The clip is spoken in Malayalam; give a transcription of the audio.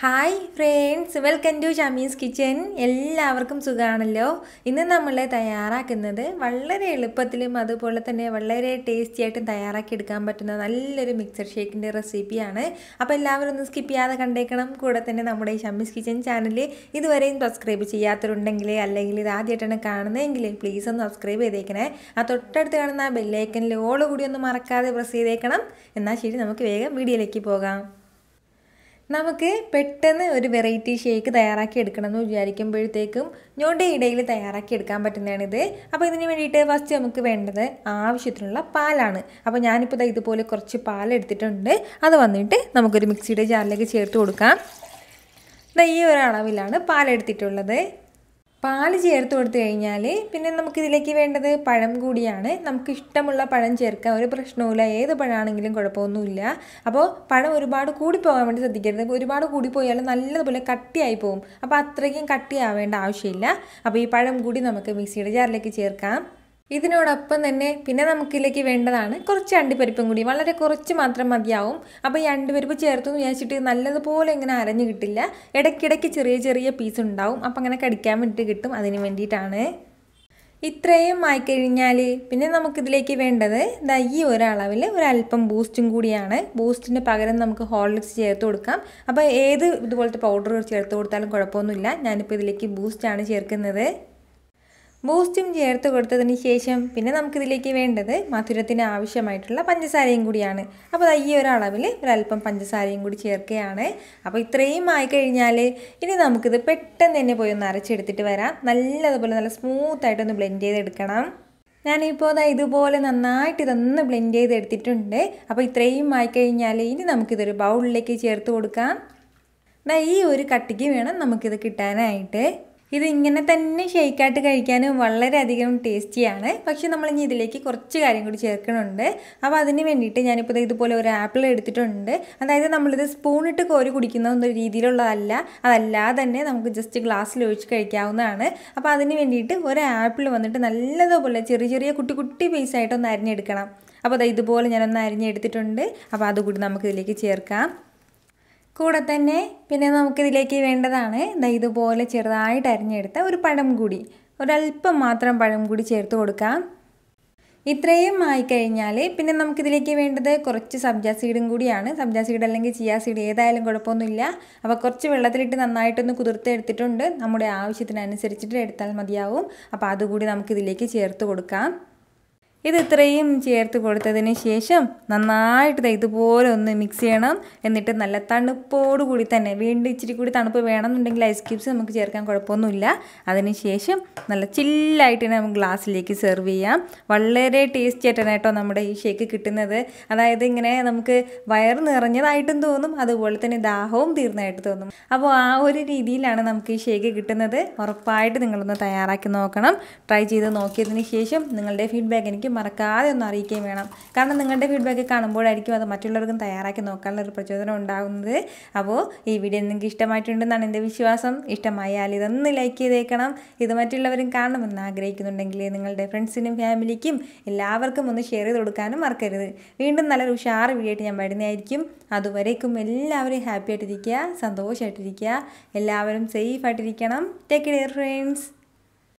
Hi friends, welcome to Shami's kitchen. എല്ലാവർക്കും സുഖമാണല്ലോ. ഇന്ന് നമ്മൾ തയ്യാറാക്കുന്നത് വളരെ എളുപ്പത്തിലും അതുപോലെ തന്നെ വളരെ ടേസ്റ്റി ആയിട്ടും തയ്യാറാക്കി എടുക്കാൻ പറ്റുന്ന നല്ലൊരു മിക്സഡ് ഷേക്കിൻ്റെ റെസിപ്പിയാണ്. അപ്പോൾ എല്ലാവരും ഒന്ന് സ്കിപ്പ് ചെയ്യാതെ കണ്ടേക്കണം. കൂടെ തന്നെ നമ്മുടെ ഈ ഷമീസ് കിച്ചൻ ചാനൽ ഇതുവരെയും സബ്സ്ക്രൈബ് ചെയ്യാത്തവരുണ്ടെങ്കിൽ അല്ലെങ്കിൽ ഇത് ആദ്യമായിട്ടാണ് കാണുന്നതെങ്കിൽ പ്ലീസ് ഒന്ന് സബ്സ്ക്രൈബ് ചെയ്തേക്കണേ. ആ തൊട്ടടുത്ത് കാണുന്ന ബെല്ലൈക്കനിൽ ഓൾ കൂടി ഒന്ന് മറക്കാതെ പ്രസ് ചെയ്തേക്കണം. എന്നാൽ ശരി, നമുക്ക് വേഗം വീഡിയോയിലേക്ക് പോകാം. നമുക്ക് പെട്ടെന്ന് ഒരു വെറൈറ്റി ഷേക്ക് തയ്യാറാക്കി എടുക്കണമെന്ന് വിചാരിക്കുമ്പോഴത്തേക്കും ഞൊടി ഇടയിൽ തയ്യാറാക്കി എടുക്കാൻ പറ്റുന്നതാണിത്. അപ്പോൾ ഇതിന് വേണ്ടിയിട്ട് ഫസ്റ്റ് നമുക്ക് വേണ്ടത് ആവശ്യത്തിനുള്ള പാലാണ്. അപ്പോൾ ഞാനിപ്പോൾ ഇതുപോലെ കുറച്ച് പാലെടുത്തിട്ടുണ്ട്. അത് വന്നിട്ട് നമുക്കൊരു മിക്സിയുടെ ജാറിലേക്ക് ചേർത്ത് കൊടുക്കാം. ഈ ഒരു അളവിലാണ് പാലെടുത്തിട്ടുള്ളത്. പാൽ ചേർത്ത് കൊടുത്തു കഴിഞ്ഞാൽ പിന്നെ നമുക്കിതിലേക്ക് വേണ്ടത് പഴം കൂടിയാണ്. നമുക്ക് ഇഷ്ടമുള്ള പഴം ചേർക്കാം, ഒരു പ്രശ്നവുമില്ല. ഏത് പഴമാണെങ്കിലും കുഴപ്പമൊന്നുമില്ല. അപ്പോൾ പഴം ഒരുപാട് കൂടിപ്പോകാൻ വേണ്ടി ശ്രദ്ധിക്കരുത്. ഒരുപാട് കൂടിപ്പോയാൽ നല്ലതുപോലെ കട്ടിയായി പോകും. അപ്പോൾ അത്രയ്ക്കും കട്ടിയാവേണ്ട ആവശ്യമില്ല. അപ്പോൾ ഈ പഴം കൂടി നമുക്ക് മിക്സിയുടെ ജാറിലേക്ക് ചേർക്കാം. ഇതിനോടൊപ്പം തന്നെ പിന്നെ നമുക്കിതിലേക്ക് വേണ്ടതാണ് കുറച്ച് അണ്ടിപ്പരിപ്പും കൂടി. വളരെ കുറച്ച് മാത്രം മതിയാവും. അപ്പോൾ ഈ അണ്ടിപ്പരിപ്പ് ചേർത്തെന്ന് വിചാരിച്ചിട്ട് നല്ലതുപോലെ ഇങ്ങനെ അരഞ്ഞു കിട്ടില്ല. ഇടയ്ക്കിടയ്ക്ക് ചെറിയ ചെറിയ പീസ് ഉണ്ടാവും. അപ്പോൾ അങ്ങനെ കടിക്കാൻ വേണ്ടിയിട്ട് കിട്ടും. അതിന് വേണ്ടിയിട്ടാണ്. ഇത്രയും ആയിക്കഴിഞ്ഞാൽ പിന്നെ നമുക്കിതിലേക്ക് വേണ്ടത് ഈ ഒരളവിൽ ഒരല്പം ബൂസ്റ്റും കൂടിയാണ്. ബൂസ്റ്റിന് പകരം നമുക്ക് ഹോർലിക്സ് ചേർത്ത് കൊടുക്കാം. അപ്പോൾ ഏത് ഇതുപോലത്തെ പൗഡർ ചേർത്ത് കൊടുത്താലും കുഴപ്പമൊന്നുമില്ല. ഞാനിപ്പോൾ ഇതിലേക്ക് ബൂസ്റ്റാണ് ചേർക്കുന്നത്. ബൂസ്റ്റും ചേർത്ത് കൊടുത്തതിന് ശേഷം പിന്നെ നമുക്കിതിലേക്ക് വേണ്ടത് മധുരത്തിന് ആവശ്യമായിട്ടുള്ള പഞ്ചസാരയും കൂടിയാണ്. അപ്പോൾ ഈ ഒരളവിൽ ഒരല്പം പഞ്ചസാരയും കൂടി ചേർക്കുകയാണ്. അപ്പോൾ ഇത്രയും ആയിക്കഴിഞ്ഞാൽ ഇനി നമുക്കിത് പെട്ടെന്ന് തന്നെ പോയി ഒന്ന് അരച്ചെടുത്തിട്ട് വരാം. നല്ലതുപോലെ നല്ല സ്മൂത്തായിട്ടൊന്ന് ബ്ലെൻഡ് ചെയ്തെടുക്കണം. ഞാനിപ്പോൾ ഇതുപോലെ നന്നായിട്ട് ഇതൊന്ന് ബ്ലെൻഡ് ചെയ്തെടുത്തിട്ടുണ്ട്. അപ്പോൾ ഇത്രയും ആയിക്കഴിഞ്ഞാൽ ഇനി നമുക്കിതൊരു ബൗളിലേക്ക് ചേർത്ത് കൊടുക്കാം. ഈ ഒരു കട്ടിക്ക് വേണം നമുക്കിത് കിട്ടാനായിട്ട്. ഇത് ഇങ്ങനെ തന്നെ ഷേക്കായിട്ട് കഴിക്കാനും വളരെയധികം ടേസ്റ്റിയാണ്. പക്ഷെ നമ്മളിനി ഇതിലേക്ക് കുറച്ച് കാര്യം കൂടി ചേർക്കണുണ്ട്. അപ്പോൾ അതിന് വേണ്ടിയിട്ട് ഞാനിപ്പോൾ ഇതുപോലെ ഒരു ആപ്പിൾ എടുത്തിട്ടുണ്ട്. അതായത് നമ്മളിത് സ്പൂണിട്ട് കോരി കുടിക്കുന്ന ഒരു രീതിയിലുള്ളതല്ല. അതല്ലാതെ തന്നെ നമുക്ക് ജസ്റ്റ് ഗ്ലാസ്സിൽ ഒഴിച്ച് കഴിക്കാവുന്നതാണ്. അപ്പോൾ അതിന് വേണ്ടിയിട്ട് ഒരു ആപ്പിൾ വന്നിട്ട് നല്ലതുപോലെ ചെറിയ ചെറിയ കുട്ടി കുട്ടി പീസായിട്ടൊന്ന് അരിഞ്ഞെടുക്കണം. അപ്പോൾ ഇതുപോലെ ഞാനൊന്ന് അരിഞ്ഞെടുത്തിട്ടുണ്ട്. അപ്പോൾ അതുകൂടി നമുക്കിതിലേക്ക് ചേർക്കാം. കൂടെ തന്നെ പിന്നെ നമുക്കിതിലേക്ക് വേണ്ടതാണ് ഇതുപോലെ ചെറുതായിട്ട് അരിഞ്ഞെടുത്ത ഒരു പഴം കൂടി, ഒരല്പം മാത്രം പഴം കൂടി ചേർത്ത് കൊടുക്കാം. ഇത്രയും ആയിക്കഴിഞ്ഞാൽ പിന്നെ നമുക്കിതിലേക്ക് വേണ്ടത് കുറച്ച് സബ്ജ സീഡും കൂടിയാണ്. സബ്ജ സീഡ് അല്ലെങ്കിൽ ചിയ സീഡ് ഏതായാലും കുഴപ്പമൊന്നുമില്ല. അപ്പോൾ കുറച്ച് വെള്ളത്തിലിട്ട് നന്നായിട്ടൊന്ന് കുതിർത്തെടുത്തിട്ടുണ്ട്. നമ്മുടെ ആവശ്യത്തിനനുസരിച്ചിട്ട് എടുത്താൽ മതിയാവും. അപ്പോൾ അതുകൂടി നമുക്കിതിലേക്ക് ചേർത്ത് കൊടുക്കാം. ഇത് ഇത്രയും ചേർത്ത് കൊടുത്തതിന് ശേഷം നന്നായിട്ട് ഇതുപോലെ ഒന്ന് മിക്സ് ചെയ്യണം. എന്നിട്ട് നല്ല തണുപ്പോടുകൂടി തന്നെ, വീണ്ടും ഇച്ചിരി കൂടി തണുപ്പ് വേണമെന്നുണ്ടെങ്കിൽ ഐസ് ക്യൂബ്സ് നമുക്ക് ചേർക്കാൻ കുഴപ്പമൊന്നുമില്ല. അതിന് ശേഷം നല്ല ചില്ലായിട്ട് നമുക്ക് ഗ്ലാസ്സിലേക്ക് സെർവ് ചെയ്യാം. വളരെ ടേസ്റ്റി ആയിട്ടാണ് കേട്ടോ നമ്മുടെ ഈ ഷേക്ക് കിട്ടുന്നത്. അതായത് ഇങ്ങനെ നമുക്ക് വയറ് നിറഞ്ഞതായിട്ടും തോന്നും, അതുപോലെ തന്നെ ദാഹവും തീർന്നതായിട്ട് തോന്നും. അപ്പോൾ ആ ഒരു രീതിയിലാണ് നമുക്ക് ഈ ഷേക്ക് കിട്ടുന്നത്. ഉറപ്പായിട്ട് നിങ്ങളൊന്ന് തയ്യാറാക്കി നോക്കണം. ട്രൈ ചെയ്ത് നോക്കിയതിന് ശേഷം നിങ്ങളുടെ ഫീഡ്ബാക്ക് എനിക്ക് മറക്കാതെ ഒന്ന് അറിയിക്കുകയും വേണം. കാരണം നിങ്ങളുടെ ഫീഡ്ബാക്ക് കാണുമ്പോഴായിരിക്കും അത് മറ്റുള്ളവർക്കും തയ്യാറാക്കി നോക്കാനുള്ള ഒരു പ്രചോദനം ഉണ്ടാകുന്നത്. അപ്പോൾ ഈ വീഡിയോ നിങ്ങൾക്ക് ഇഷ്ടമായിട്ടുണ്ടെന്നാണ് എൻ്റെ വിശ്വാസം. ഇഷ്ടമായാൽ ഇതൊന്ന് ലൈക്ക് ചെയ്തേക്കണം. ഇത് മറ്റുള്ളവരും കാണണമെന്ന് ആഗ്രഹിക്കുന്നുണ്ടെങ്കിൽ നിങ്ങളുടെ ഫ്രണ്ട്സിനും ഫാമിലിക്കും എല്ലാവർക്കും ഒന്ന് ഷെയർ ചെയ്ത് കൊടുക്കാനും മറക്കരുത്. വീണ്ടും നല്ലൊരു ഉഷാർ വീഡിയോ ആയിട്ട് ഞാൻ വരുന്നതായിരിക്കും. അതുവരേക്കും എല്ലാവരും ഹാപ്പി ആയിട്ടിരിക്കുക, സന്തോഷമായിട്ടിരിക്കുക. എല്ലാവരും സേഫ് ആയിട്ടിരിക്കണം. Take care friends.